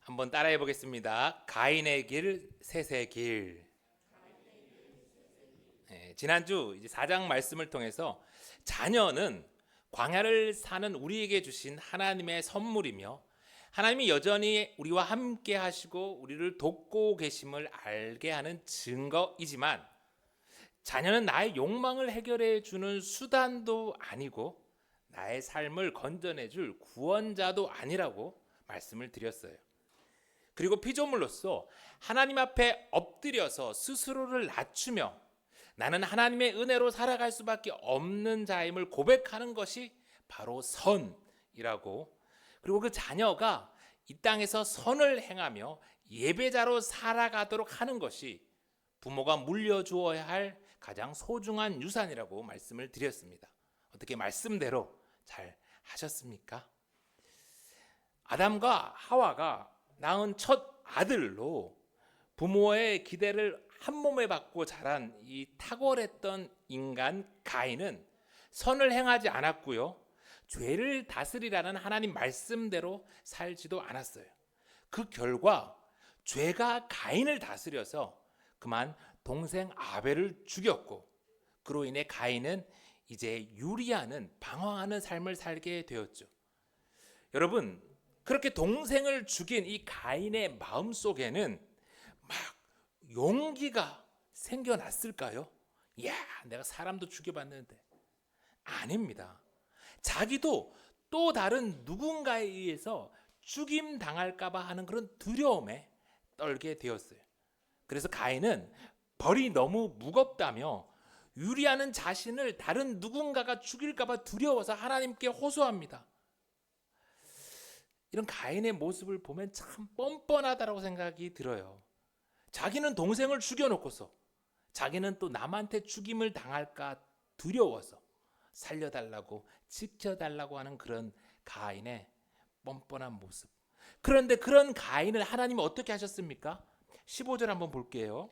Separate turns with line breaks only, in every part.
한번 따라해 보겠습니다. 가인의 길, 셋의 길. 지난주 이제 4장 말씀을 통해서 자녀는 광야를 사는 우리에게 주신 하나님의 선물이며 하나님이 여전히 우리와 함께 하시고 우리를 돕고 계심을 알게 하는 증거이지만 자녀는 나의 욕망을 해결해 주는 수단도 아니고 나의 삶을 건져내 줄 구원자도 아니라고 말씀을 드렸어요. 그리고 피조물로서 하나님 앞에 엎드려서 스스로를 낮추며 나는 하나님의 은혜로 살아갈 수밖에 없는 자임을 고백하는 것이 바로 선이라고, 그리고 그 자녀가 이 땅에서 선을 행하며 예배자로 살아가도록 하는 것이 부모가 물려주어야 할 가장 소중한 유산이라고 말씀을 드렸습니다. 어떻게 말씀대로 잘 하셨습니까? 아담과 하와가 낳은 첫 아들로 부모의 기대를 한 몸에 받고 자란 이 탁월했던 인간 가인은 선을 행하지 않았고요, 죄를 다스리라는 하나님 말씀대로 살지도 않았어요. 그 결과 죄가 가인을 다스려서 그만 동생 아벨을 죽였고, 그로 인해 가인은 이제 유리하는 방황하는 삶을 살게 되었죠. 여러분, 그렇게 동생을 죽인 이 가인의 마음속에는 막 용기가 생겨났을까요? 야, 내가 사람도 죽여봤는데. 아닙니다. 자기도 또 다른 누군가에 의해서 죽임 당할까봐 하는 그런 두려움에 떨게 되었어요. 그래서 가인은 벌이 너무 무겁다며 유리하는 자신을 다른 누군가가 죽일까봐 두려워서 하나님께 호소합니다. 이런 가인의 모습을 보면 참 뻔뻔하다고 생각이 들어요. 자기는 동생을 죽여놓고서 자기는 또 남한테 죽임을 당할까 두려워서 살려달라고 지켜달라고 하는 그런 가인의 뻔뻔한 모습. 그런데 그런 가인을 하나님은 어떻게 하셨습니까? 15절 한번 볼게요.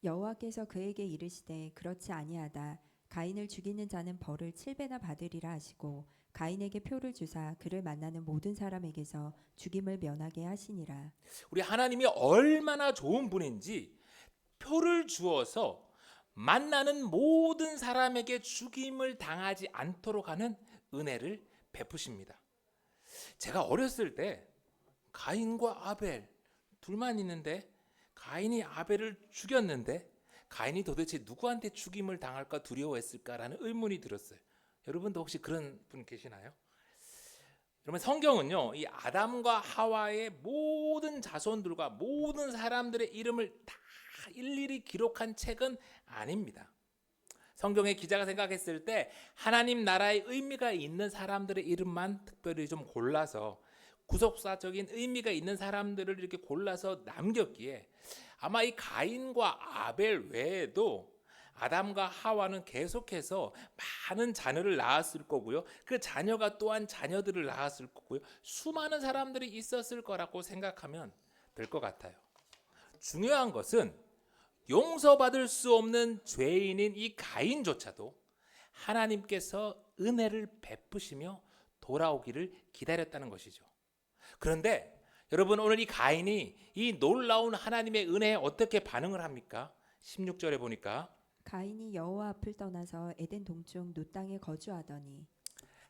여호와께서 그에게 이르시되 그렇지 아니하다. 가인을 죽이는 자는 벌을 7배나 받으리라 하시고 가인에게 표를 주사 그를 만나는 모든 사람에게서 죽임을 면하게 하시니라.
우리 하나님이 얼마나 좋은 분인지 표를 주어서 만나는 모든 사람에게 죽임을 당하지 않도록 하는 은혜를 베푸십니다. 제가 어렸을 때 가인과 아벨 둘만 있는데 가인이 아벨을 죽였는데 가인이 도대체 누구한테 죽임을 당할까 두려워했을까라는 의문이 들었어요. 여러분도 혹시 그런 분 계시나요? 여러분, 성경은요, 이 아담과 하와의 모든 자손들과 모든 사람들의 이름을 다 일일이 기록한 책은 아닙니다. 성경의 기자가 생각했을 때 하나님 나라의 의미가 있는 사람들의 이름만 특별히 좀 골라서, 구속사적인 의미가 있는 사람들을 이렇게 골라서 남겼기에 아마 이 가인과 아벨 외에도 아담과 하와는 계속해서 많은 자녀를 낳았을 거고요, 그 자녀가 또한 자녀들을 낳았을 거고요, 수많은 사람들이 있었을 거라고 생각하면 될 것 같아요. 중요한 것은 용서받을 수 없는 죄인인 이 가인조차도 하나님께서 은혜를 베푸시며 돌아오기를 기다렸다는 것이죠. 그런데 여러분, 오늘 이 가인이 이 놀라운 하나님의 은혜에 어떻게 반응을 합니까? 16절에 보니까
가인이 여호와 앞을 떠나서 에덴 동쪽 노 땅에 거주하더니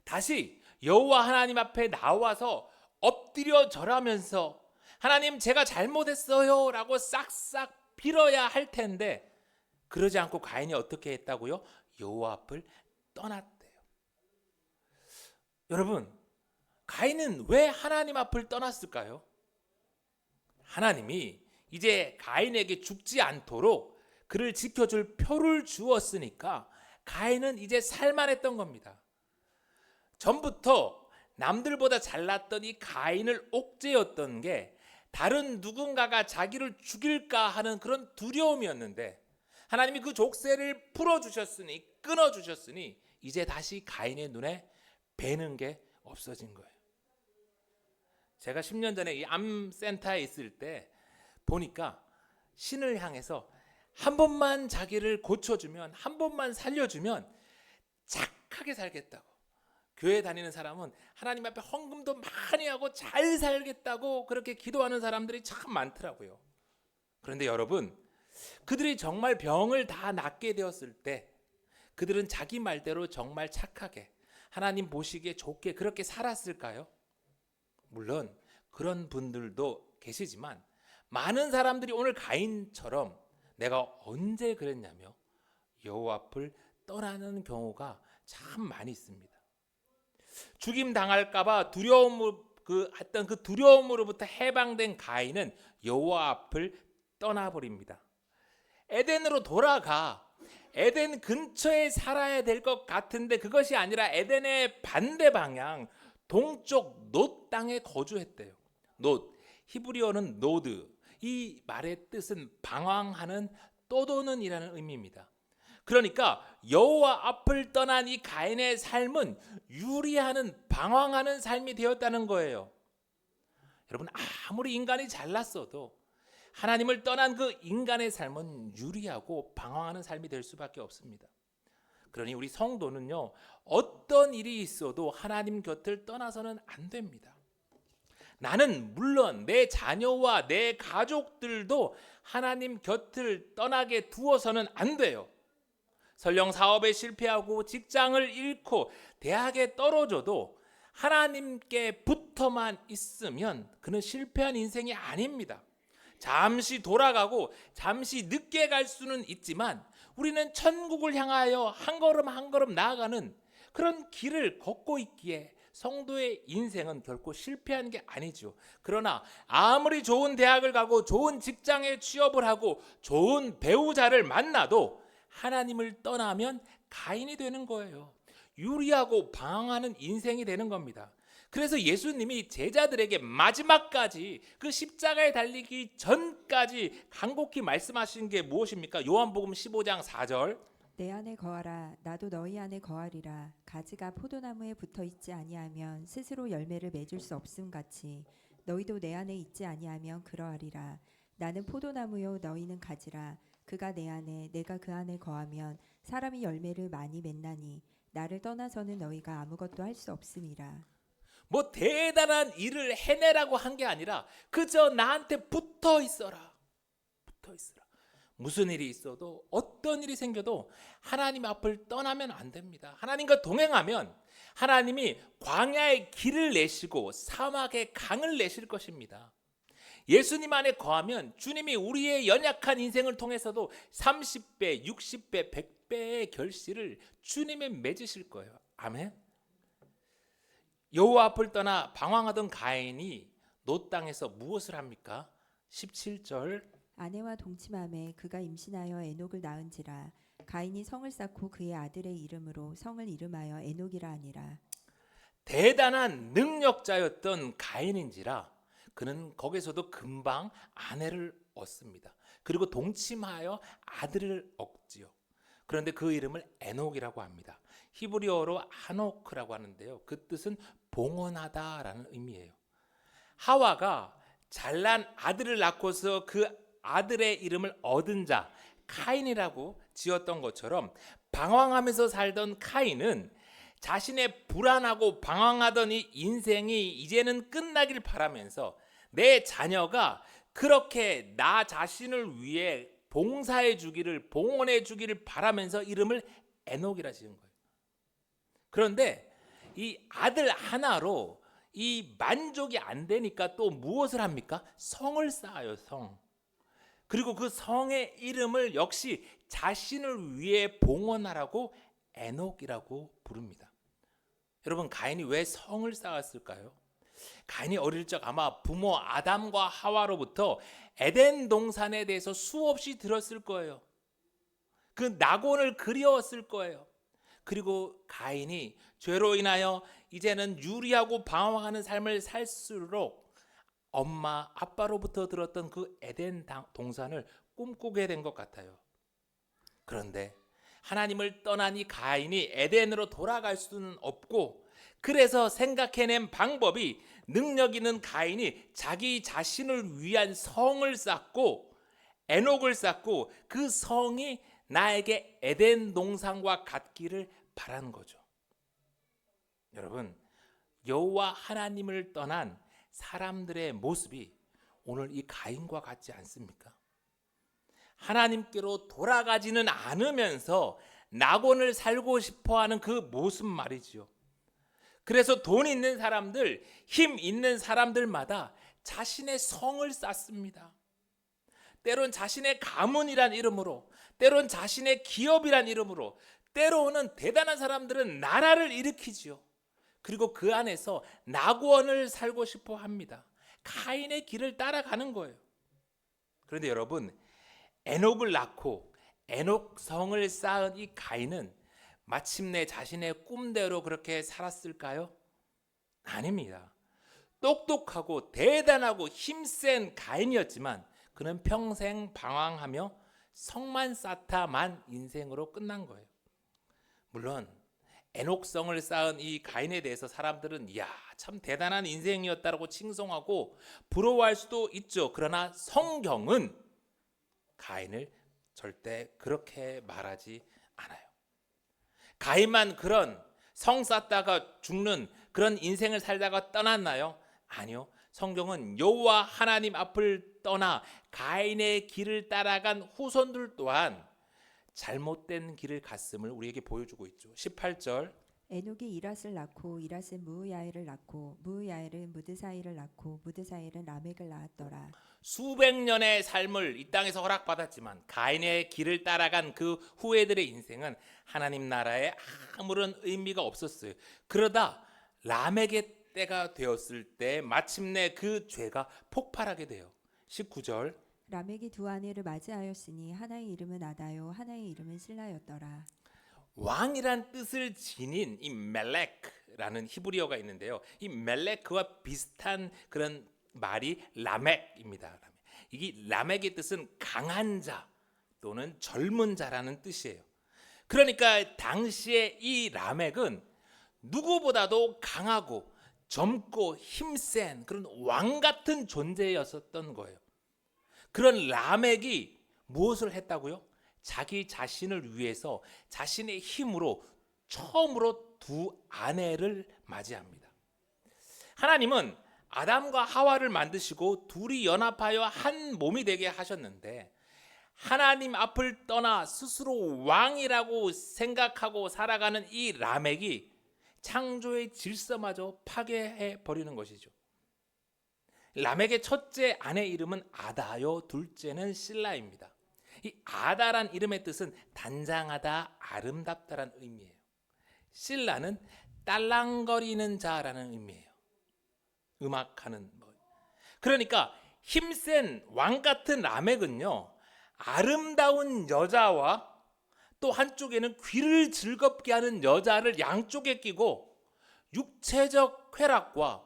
다시 여호와 하나님 앞에 나와서 엎드려 절하면서 하나님, 제가 잘못했어요 라고 싹싹 빌어야 할 텐데 그러지 않고 가인이 어떻게 했다고요? 여호와 앞을 떠났대요. 여러분, 가인은 왜 하나님 앞을 떠났을까요? 하나님이 이제 가인에게 죽지 않도록 그를 지켜줄 표를 주었으니까 가인은 이제 살만했던 겁니다. 전부터 남들보다 잘났던 이 가인을 옥죄었던 게 다른 누군가가 자기를 죽일까 하는 그런 두려움이었는데 하나님이 그 족쇄를 풀어주셨으니, 끊어주셨으니 이제 다시 가인의 눈에 뵈는 게 없어진 거예요. 제가 10년 전에 이 암센터에 있을 때 보니까 신을 향해서 한 번만 자기를 고쳐주면, 한 번만 살려주면 착하게 살겠다고, 교회 다니는 사람은 하나님 앞에 헌금도 많이 하고 잘 살겠다고 그렇게 기도하는 사람들이 참 많더라고요. 그런데 여러분, 그들이 정말 병을 다 낫게 되었을 때 그들은 자기 말대로 정말 착하게 하나님 보시기에 좋게 그렇게 살았을까요? 물론 그런 분들도 계시지만 많은 사람들이 오늘 가인처럼 내가 언제 그랬냐며 여호와 앞을 떠나는 경우가 참 많이 있습니다. 죽임 당할까봐 그 두려움으로부터 해방된 가인은 여호와 앞을 떠나버립니다. 에덴으로 돌아가 에덴 근처에 살아야 될 것 같은데 그것이 아니라 에덴의 반대 방향 동쪽 놋 땅에 거주했대요. 놋, 히브리어는 노드. 이 말의 뜻은 방황하는 떠도는이라는 의미입니다. 그러니까 여호와 앞을 떠난 이 가인의 삶은 유리하는 방황하는 삶이 되었다는 거예요. 여러분, 아무리 인간이 잘났어도 하나님을 떠난 그 인간의 삶은 유리하고 방황하는 삶이 될 수밖에 없습니다. 그러니 우리 성도는요, 어떤 일이 있어도 하나님 곁을 떠나서는 안 됩니다. 나는 물론 내 자녀와 내 가족들도 하나님 곁을 떠나게 두어서는 안 돼요. 설령 사업에 실패하고 직장을 잃고 대학에 떨어져도 하나님께 붙어만 있으면 그는 실패한 인생이 아닙니다. 잠시 돌아가고 잠시 늦게 갈 수는 있지만 우리는 천국을 향하여 한 걸음 한 걸음 나아가는 그런 길을 걷고 있기에 성도의 인생은 결코 실패한 게 아니죠. 그러나 아무리 좋은 대학을 가고 좋은 직장에 취업을 하고 좋은 배우자를 만나도 하나님을 떠나면 가인이 되는 거예요. 유리하고 방황하는 인생이 되는 겁니다. 그래서 예수님이 제자들에게 마지막까지 그 십자가에 달리기 전까지 간곡히 말씀하신 게 무엇입니까? 요한복음 15장 4절.
내 안에 거하라 나도 너희 안에 거하리라. 가지가 포도나무에 붙어 있지 아니하면 스스로 열매를 맺을 수 없음 같이 너희도 내 안에 있지 아니하면 그러하리라. 나는 포도나무요 너희는 가지라. 그가 내 안에 내가 그 안에 거하면 사람이 열매를 많이 맺나니 나를 떠나서는 너희가 아무것도 할 수 없음이라.
뭐 대단한 일을 해내라고 한 게 아니라 그저 나한테 붙어 있어라. 붙어 있어라. 무슨 일이 있어도 어떤 일이 생겨도 하나님 앞을 떠나면 안 됩니다. 하나님과 동행하면 하나님이 광야의 길을 내시고 사막의 강을 내실 것입니다. 예수님 안에 거하면 주님이 우리의 연약한 인생을 통해서도 30배, 60배, 100배의 결실을 주님이 맺으실 거예요. 아멘. 여호와 앞을 떠나 방황하던 가인이 놋 땅에서 무엇을 합니까? 17절.
아내와 동침함에 그가 임신하여 에녹을 낳은지라. 가인이 성을 쌓고 그의 아들의 이름으로 성을 이름하여 에녹이라 하니라.
대단한 능력자였던 가인인지라 그는 거기서도 금방 아내를 얻습니다. 그리고 동침하여 아들을 얻지요. 그런데 그 이름을 에녹이라고 합니다. 히브리어로 하노크라고 하는데요. 그 뜻은 봉헌하다라는 의미예요. 하와가 잘난 아들을 낳고서 그 아들의 이름을 얻은 자 카인이라고 지었던 것처럼 방황하면서 살던 카인은 자신의 불안하고 방황하던 이 인생이 이제는 끝나길 바라면서 내 자녀가 그렇게 나 자신을 위해 봉사해 주기를 봉헌해 주기를 바라면서 이름을 에녹이라 지은 거예요. 그런데 이 아들 하나로 이 만족이 안 되니까 또 무엇을 합니까? 성을 쌓아요. 성. 그리고 그 성의 이름을 역시 자신을 위해 봉헌하라고 에녹이라고 부릅니다. 여러분, 가인이 왜 성을 쌓았을까요? 가인이 어릴 적 아마 부모 아담과 하와로부터 에덴 동산에 대해서 수없이 들었을 거예요. 그 낙원을 그리웠을 거예요. 그리고 가인이 죄로 인하여 이제는 유리하고 방황하는 삶을 살수록 엄마 아빠로부터 들었던 그 에덴 동산을 꿈꾸게 된 것 같아요. 그런데 하나님을 떠난 이 가인이 에덴으로 돌아갈 수는 없고, 그래서 생각해낸 방법이 능력 있는 가인이 자기 자신을 위한 성을 쌓고 에녹을 쌓고 그 성이 나에게 에덴 동산과 같기를 바란 거죠. 여러분, 여호와 하나님을 떠난 사람들의 모습이 오늘 이 가인과 같지 않습니까? 하나님께로 돌아가지는 않으면서 낙원을 살고 싶어하는 그 모습 말이지요. 그래서 돈 있는 사람들, 힘 있는 사람들마다 자신의 성을 쌓습니다. 때론 자신의 가문이란 이름으로, 때론 자신의 기업이란 이름으로, 때로는 대단한 사람들은 나라를 일으키지요. 그리고 그 안에서 낙원을 살고 싶어 합니다. 가인의 길을 따라가는 거예요. 그런데 여러분, 에녹을 낳고 에녹성을 쌓은 이 가인은 마침내 자신의 꿈대로 그렇게 살았을까요? 아닙니다. 똑똑하고 대단하고 힘센 가인이었지만 그는 평생 방황하며 성만 쌓다만 인생으로 끝난 거예요. 물론 에녹성을 쌓은 이 가인에 대해서 사람들은 이야, 참 대단한 인생이었다라고 칭송하고 부러워할 수도 있죠. 그러나 성경은 가인을 절대 그렇게 말하지 않아요. 가인만 그런 성 쌓다가 죽는 그런 인생을 살다가 떠났나요? 아니요. 성경은 여호와 하나님 앞을 떠나 가인의 길을 따라간 후손들 또한 잘못된 길을 갔음을 우리에게 보여주고 있죠. 18절.
에녹이 이랏을 낳고 이랏은 무으야엘을 낳고 무으야엘은 무드사이를 낳고 무드사이는 라멕을 낳았더라.
수백 년의 삶을 이 땅에서 허락받았지만 가인의 길을 따라간 그 후예들의 인생은 하나님 나라에 아무런 의미가 없었어요. 그러다 라멕의 때가 되었을 때 마침내 그 죄가 폭발하게 돼요. 19절.
라멕이 두 아내를 맞이하였으니 하나의 이름은 아다요 하나의 이름은 실라였더라.
왕이란 뜻을 지닌 이 멜렉라는 히브리어가 있는데요. 이 멜렉과 비슷한 그런 말이 라멕입니다. 이게 라멕의 뜻은 강한 자 또는 젊은 자라는 뜻이에요. 그러니까 당시에 이 라멕은 누구보다도 강하고 젊고 힘센 그런 왕 같은 존재였었던 거예요. 그런 라멕이 무엇을 했다고요? 자기 자신을 위해서 자신의 힘으로 처음으로 두 아내를 맞이합니다. 하나님은 아담과 하와를 만드시고 둘이 연합하여 한 몸이 되게 하셨는데 하나님 앞을 떠나 스스로 왕이라고 생각하고 살아가는 이 라멕이 창조의 질서마저 파괴해 버리는 것이죠. 라멕의 첫째 아내 이름은 아다요, 둘째는 실라입니다. 이 아다란 이름의 뜻은 단장하다, 아름답다란 의미예요. 실라는 딸랑거리는 자라는 의미예요. 음악하는 뭐. 그러니까 힘센 왕 같은 라멕은요, 아름다운 여자와 또 한쪽에는 귀를 즐겁게 하는 여자를 양쪽에 끼고 육체적 쾌락과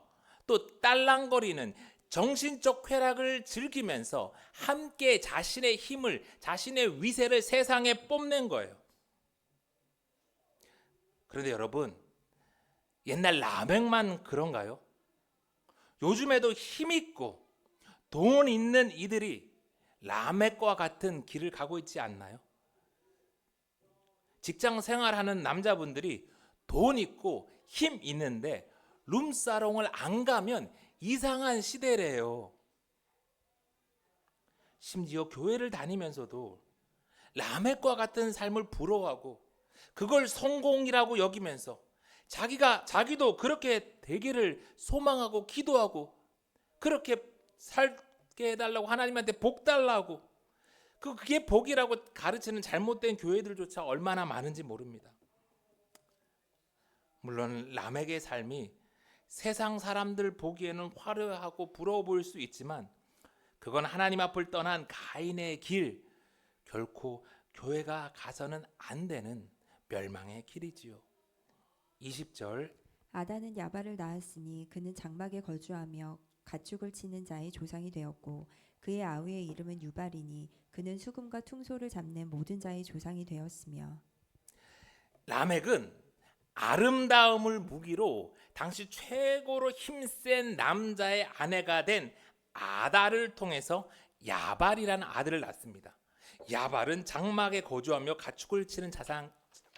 또 딸랑거리는 정신적 쾌락을 즐기면서 함께 자신의 힘을, 자신의 위세를 세상에 뽐낸 거예요. 그런데 여러분, 옛날 라멕만 그런가요? 요즘에도 힘있고 돈 있는 이들이 라멕과 같은 길을 가고 있지 않나요? 직장 생활하는 남자분들이 돈 있고 힘 있는데 룸사롱을 안 가면 이상한 시대래요. 심지어 교회를 다니면서도 라멕과 같은 삶을 부러워하고 그걸 성공이라고 여기면서 자기도 그렇게 되기를 소망하고 기도하고 그렇게 살게 해달라고 하나님한테 복 달라고 그게 복이라고 가르치는 잘못된 교회들조차 얼마나 많은지 모릅니다. 물론 라멕의 삶이 세상 사람들 보기에는 화려하고 부러워 보일 수 있지만 그건 하나님 앞을 떠난 가인의 길, 결코 교회가 가서는 안 되는 멸망의 길이지요. 20절.
아다는 야발을 낳았으니 그는 장막에 거주하며 가축을 치는 자의 조상이 되었고 그의 아우의 이름은 유발이니 그는 수금과 퉁소를 잡는 모든 자의 조상이 되었으며.
라멕은 아름다움을 무기로 당시 최고로 힘센 남자의 아내가 된 아다를 통해서 야발이라는 아들을 낳습니다. 야발은 장막에 거주하며 가축을 치는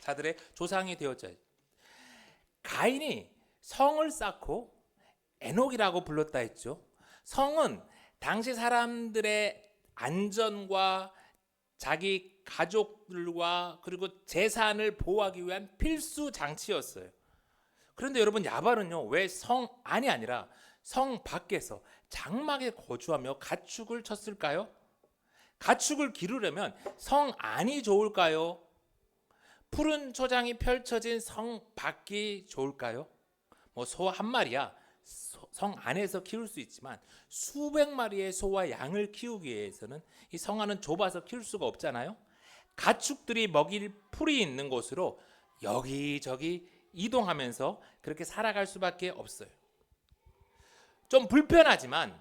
자들의 조상이 되었죠. 가인이 성을 쌓고 에녹이라고 불렀다 했죠. 성은 당시 사람들의 안전과 자기 가족들과 그리고 재산을 보호하기 위한 필수 장치였어요. 그런데 여러분, 야발은요, 왜 성 안이 아니라 성 밖에서 장막에 거주하며 가축을 쳤을까요? 가축을 기르려면 성 안이 좋을까요? 푸른 초장이 펼쳐진 성 밖이 좋을까요? 뭐 소 한 마리야 성 안에서 키울 수 있지만 수백 마리의 소와 양을 키우기 위해서는 이 성 안은 좁아서 키울 수가 없잖아요. 가축들이 먹일 풀이 있는 곳으로 여기저기 이동하면서 그렇게 살아갈 수밖에 없어요. 좀 불편하지만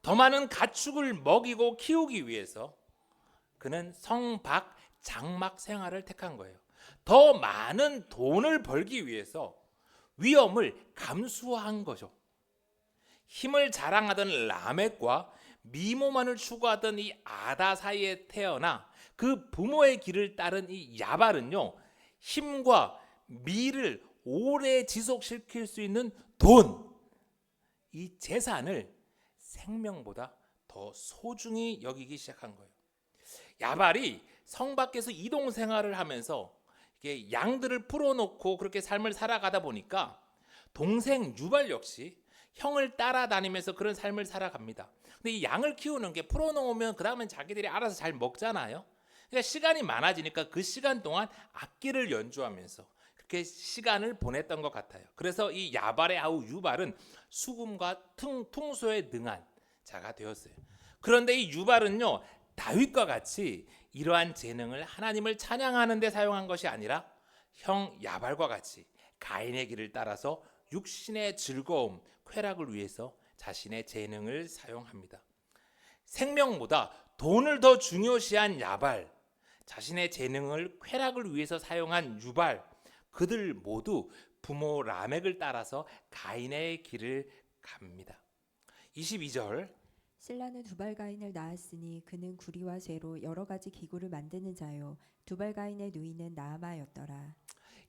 더 많은 가축을 먹이고 키우기 위해서 그는 성 밖 장막 생활을 택한 거예요. 더 많은 돈을 벌기 위해서 위험을 감수한 거죠. 힘을 자랑하던 라멕과 미모만을 추구하던 이 아다 사이에 태어나 그 부모의 길을 따른 이 야발은요, 힘과 미를 오래 지속시킬 수 있는 돈, 이 재산을 생명보다 더 소중히 여기기 시작한 거예요. 야발이 성 밖에서 이동 생활을 하면서 이게 양들을 풀어놓고 그렇게 삶을 살아가다 보니까 동생 유발 역시 형을 따라다니면서 그런 삶을 살아갑니다. 근데 이 양을 키우는 게 풀어놓으면 그 다음엔 자기들이 알아서 잘 먹잖아요. 그러니까 시간이 많아지니까 그 시간 동안 악기를 연주하면서 그렇게 시간을 보냈던 것 같아요. 그래서 이 야발의 아우 유발은 수금과 퉁소에 능한 자가 되었어요. 그런데 이 유발은요, 다윗과 같이 이러한 재능을 하나님을 찬양하는 데 사용한 것이 아니라 형 야발과 같이 가인의 길을 따라서 육신의 즐거움, 쾌락을 위해서 자신의 재능을 사용합니다. 생명보다 돈을 더 중요시한 야발, 자신의 재능을 쾌락을 위해서 사용한 유발, 그들 모두 부모 라멕을 따라서 가인의 길을 갑니다. 22절,
실라는 두발가인을 낳았으니 그는 구리와 쇠로 여러 가지 기구를 만드는 자요 두발가인의 누이는 나아마였더라.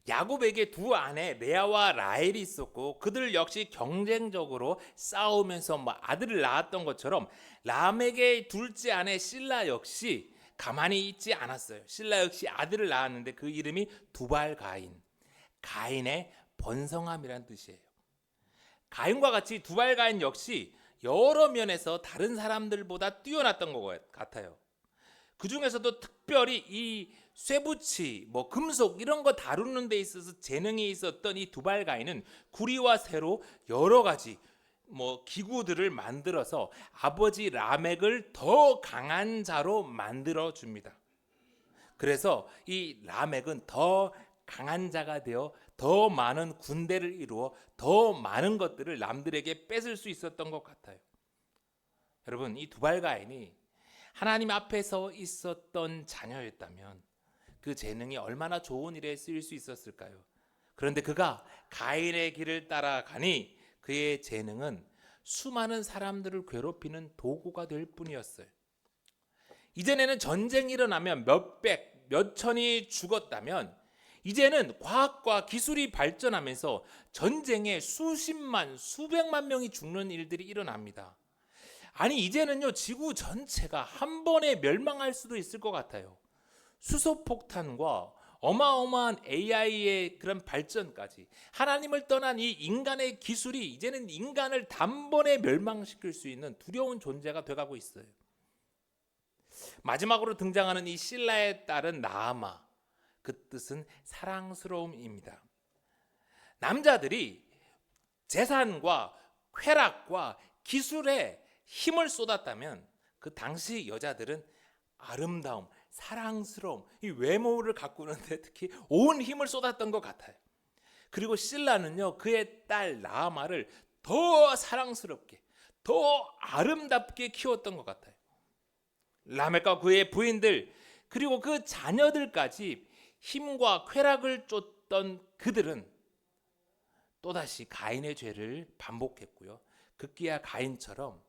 야곱에게 두 아내 레아와 라헬이 있었고 그들 역시 경쟁적으로 싸우면서 아들을 낳았던 것처럼 라멕의 둘째 아내 실라 역시 가만히 있지 않았어요. 실라 역시 아들을 낳았는데 그 이름이 두발가인, 가인의 번성함이란 뜻이에요. 가인과 같이 두발가인 역시 여러 면에서 다른 사람들보다 뛰어났던 것 같아요. 그 중에서도 특별히 이 쇠붙이, 금속 이런 거 다루는 데 있어서 재능이 있었던 이 두발가인은 구리와 쇠로 여러 가지 기구들을 만들어서 아버지 라멕을 더 강한 자로 만들어 줍니다. 그래서 이 라멕은 더 강한 자가 되어 더 많은 군대를 이루어 더 많은 것들을 남들에게 뺏을 수 있었던 것 같아요. 여러분, 이 두발가인이 하나님 앞에서 있었던 자녀였다면 그 재능이 얼마나 좋은 일에 쓰일 수 있었을까요? 그런데 그가 가인의 길을 따라가니 그의 재능은 수많은 사람들을 괴롭히는 도구가 될 뿐이었어요. 이전에는 전쟁이 일어나면 몇백, 몇천이 죽었다면 이제는 과학과 기술이 발전하면서 전쟁에 수십만, 수백만 명이 죽는 일들이 일어납니다. 아니, 이제는요, 지구 전체가 한 번에 멸망할 수도 있을 것 같아요. 수소폭탄과 어마어마한 AI의 그런 발전까지 하나님을 떠난 이 인간의 기술이 이제는 인간을 단번에 멸망시킬 수 있는 두려운 존재가 돼가고 있어요. 마지막으로 등장하는 이 실라의 딸은 나아마, 그 뜻은 사랑스러움입니다. 남자들이 재산과 쾌락과 기술에 힘을 쏟았다면 그 당시 여자들은 아름다움, 사랑스러움, 이 외모를 가꾸는데 특히 온 힘을 쏟았던 것 같아요. 그리고 실라는요, 그의 딸 나아마를 더 사랑스럽게, 더 아름답게 키웠던 것 같아요. 라멕과 그의 부인들 그리고 그 자녀들까지 힘과 쾌락을 쫓던 그들은 또다시 가인의 죄를 반복했고요. 급기야 가인처럼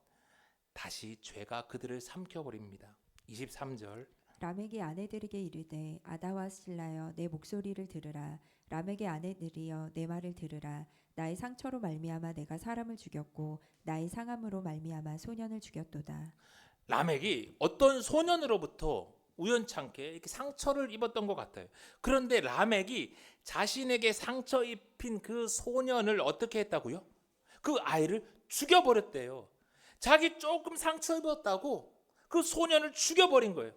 다시 죄가 그들을 삼켜버립니다. 23절,
라멕이 아내들에게 이르되 아다와 실라여 내 목소리를 들으라. 라멕의 아내들이여 내 말을 들으라. 나의 상처로 말미암아 내가 사람을 죽였고 나의 상함으로 말미암아 소년을 죽였도다.
라멕이 어떤 소년으로부터 우연찮게 이렇게 상처를 입었던 것 같아요. 그런데 라멕이 자신에게 상처 입힌 그 소년을 어떻게 했다고요? 그 아이를 죽여버렸대요. 자기 조금 상처 입었다고 그 소년을 죽여버린 거예요.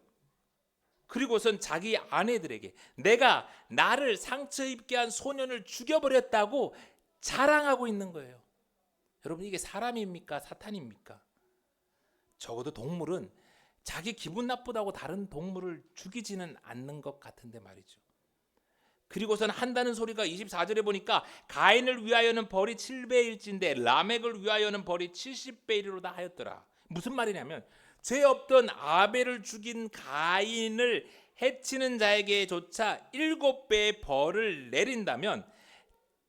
그리고선 자기 아내들에게 내가 나를 상처 입게 한 소년을 죽여버렸다고 자랑하고 있는 거예요. 여러분, 이게 사람입니까? 사탄입니까? 적어도 동물은 자기 기분 나쁘다고 다른 동물을 죽이지는 않는 것 같은데 말이죠. 그리고선 한다는 소리가 24절에 보니까 가인을 위하여는 벌이 7배일진데 라멕을 위하여는 벌이 70배이로다 하였더라. 무슨 말이냐면 죄 없던 아벨을 죽인 가인을 해치는 자에게조차 7배의 벌을 내린다면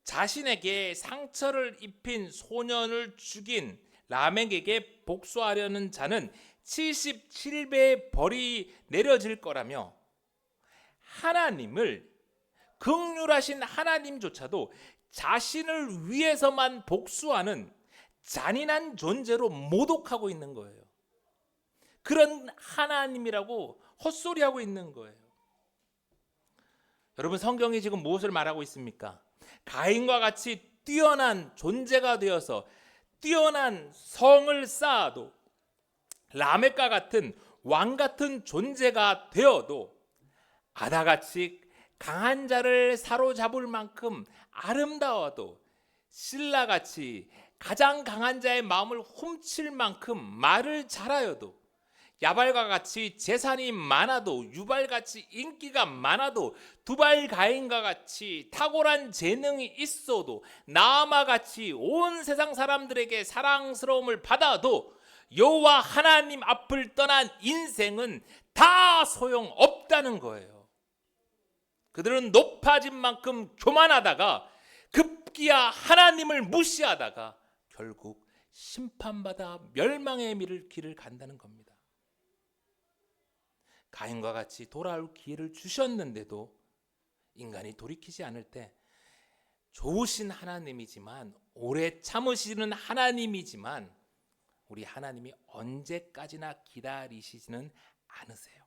자신에게 상처를 입힌 소년을 죽인 라멕에게 복수하려는 자는 77배의 벌이 내려질 거라며, 하나님을, 긍휼하신 하나님조차도 자신을 위해서만 복수하는 잔인한 존재로 모독하고 있는 거예요. 그런 하나님이라고 헛소리하고 있는 거예요. 여러분, 성경이 지금 무엇을 말하고 있습니까? 가인과 같이 뛰어난 존재가 되어서 뛰어난 성을 쌓아도, 라멕과 같은 왕 같은 존재가 되어도, 아다같이 강한 자를 사로잡을 만큼 아름다워도, 신라같이 가장 강한 자의 마음을 훔칠 만큼 말을 잘하여도, 야발과 같이 재산이 많아도, 유발같이 인기가 많아도, 두발 가인과 같이 탁월한 재능이 있어도, 나아마같이 온 세상 사람들에게 사랑스러움을 받아도 여호와 하나님 앞을 떠난 인생은 다 소용없다는 거예요. 그들은 높아진 만큼 교만하다가 급기야 하나님을 무시하다가 결국 심판받아 멸망의 길을 간다는 겁니다. 가인과 같이 돌아올 기회를 주셨는데도 인간이 돌이키지 않을 때, 좋으신 하나님이지만, 오래 참으시는 하나님이지만 우리 하나님이 언제까지나 기다리시지는 않으세요.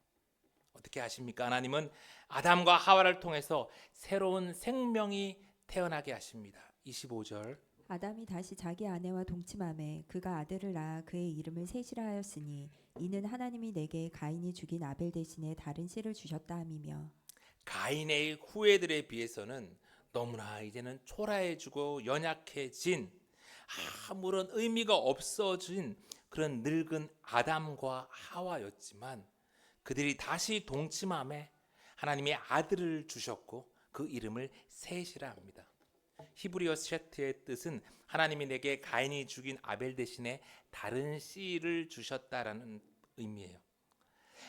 어떻게 하십니까? 하나님은 아담과 하와를 통해서 새로운 생명이 태어나게 하십니다. 25절.
아담이 다시 자기 아내와 동침하매 그가 아들을 낳아 그의 이름을 셋이라 하였으니 이는 하나님이 내게 가인이 죽인 아벨 대신에 다른 씨를 주셨다 함이며.
가인의 후예들에 비해서는 너무나 이제는 초라해지고 연약해진, 아무런 의미가 없어진 그런 늙은 아담과 하와였지만, 그들이 다시 동침함에 하나님의 아들을 주셨고 그 이름을 셋이라 합니다. 히브리어 셋의 뜻은 하나님이 내게 가인이 죽인 아벨 대신에 다른 씨를 주셨다라는 의미예요.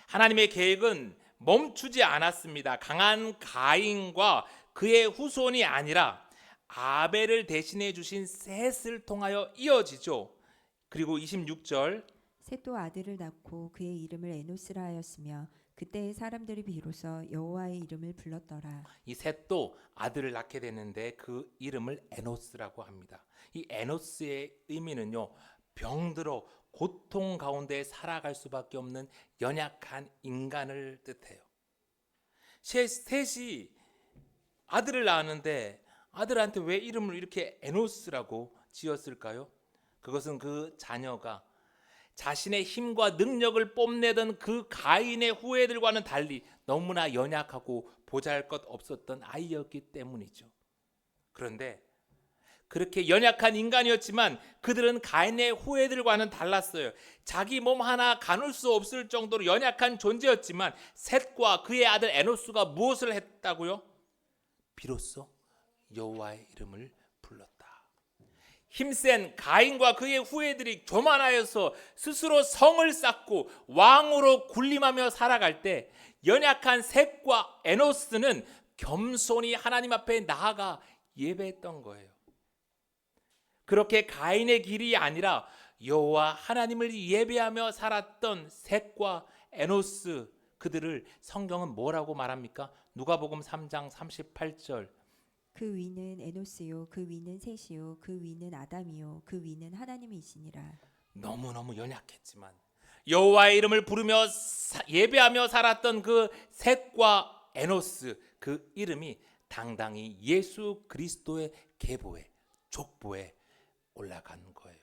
하나님의 계획은 멈추지 않았습니다. 강한 가인과 그의 후손이 아니라 아벨을 대신해 주신 셋을 통하여 이어지죠. 그리고 26절.
셋도 아들을 낳고 그의 이름을 에노스라 하였으며 그때의 사람들이 비로소 여호와의 이름을 불렀더라.
이 셋도 아들을 낳게 되는데 그 이름을 에노스라고 합니다. 이 에노스의 의미는요, 병들어 고통 가운데 살아갈 수밖에 없는 연약한 인간을 뜻해요. 셋이 아들을 낳았는데 아들한테 왜 이름을 이렇게 에노스라고 지었을까요? 그것은 그 자녀가 자신의 힘과 능력을 뽐내던 그 가인의 후예들과는 달리 너무나 연약하고 보잘것 없었던 아이였기 때문이죠. 그런데 그렇게 연약한 인간이었지만 그들은 가인의 후예들과는 달랐어요. 자기 몸 하나 가눌 수 없을 정도로 연약한 존재였지만 셋과 그의 아들 에노스가 무엇을 했다고요? 비로소 여호와의 이름을 불렀다. 힘센 가인과 그의 후예들이 교만하여서 스스로 성을 쌓고 왕으로 군림하며 살아갈 때, 연약한 셋과 에노스는 겸손히 하나님 앞에 나아가 예배했던 거예요. 그렇게 가인의 길이 아니라 여호와 하나님을 예배하며 살았던 셋과 에노스, 그들을 성경은 뭐라고 말합니까? 누가복음 3장 38절.
그 위는 에노스요 그 위는 셋이요 그 위는 아담이요 그 위는 하나님이시니라.
너무너무 연약했지만 여호와의 이름을 부르며 예배하며 살았던 그 셋과 에노스, 그 이름이 당당히 예수 그리스도의 계보에, 족보에 올라간 거예요.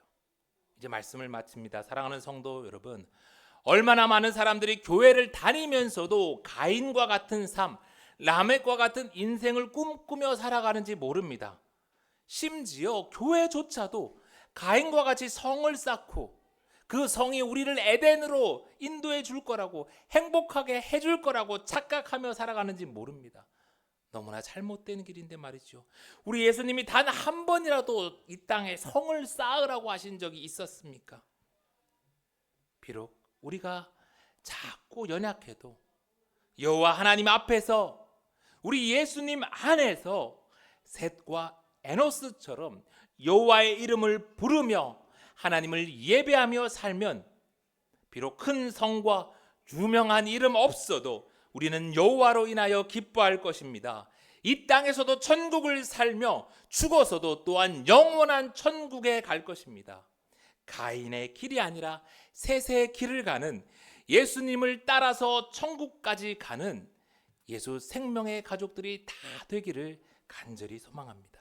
이제 말씀을 마칩니다. 사랑하는 성도 여러분, 얼마나 많은 사람들이 교회를 다니면서도 가인과 같은 삶, 라멕과 같은 인생을 꿈꾸며 살아가는지 모릅니다. 심지어 교회조차도 가인과 같이 성을 쌓고 그 성이 우리를 에덴으로 인도해 줄 거라고, 행복하게 해줄 거라고 착각하며 살아가는지 모릅니다. 너무나 잘못된 길인데 말이죠. 우리 예수님이 단 한 번이라도 이 땅에 성을 쌓으라고 하신 적이 있었습니까? 비록 우리가 자꾸 연약해도 여호와 하나님 앞에서, 우리 예수님 안에서 셋과 에노스처럼 여호와의 이름을 부르며 하나님을 예배하며 살면 비록 큰 성과 유명한 이름 없어도 우리는 여호와로 인하여 기뻐할 것입니다. 이 땅에서도 천국을 살며 죽어서도 또한 영원한 천국에 갈 것입니다. 가인의 길이 아니라 셋의 길을 가는, 예수님을 따라서 천국까지 가는 예수 생명의 가족들이 다 되기를 간절히 소망합니다.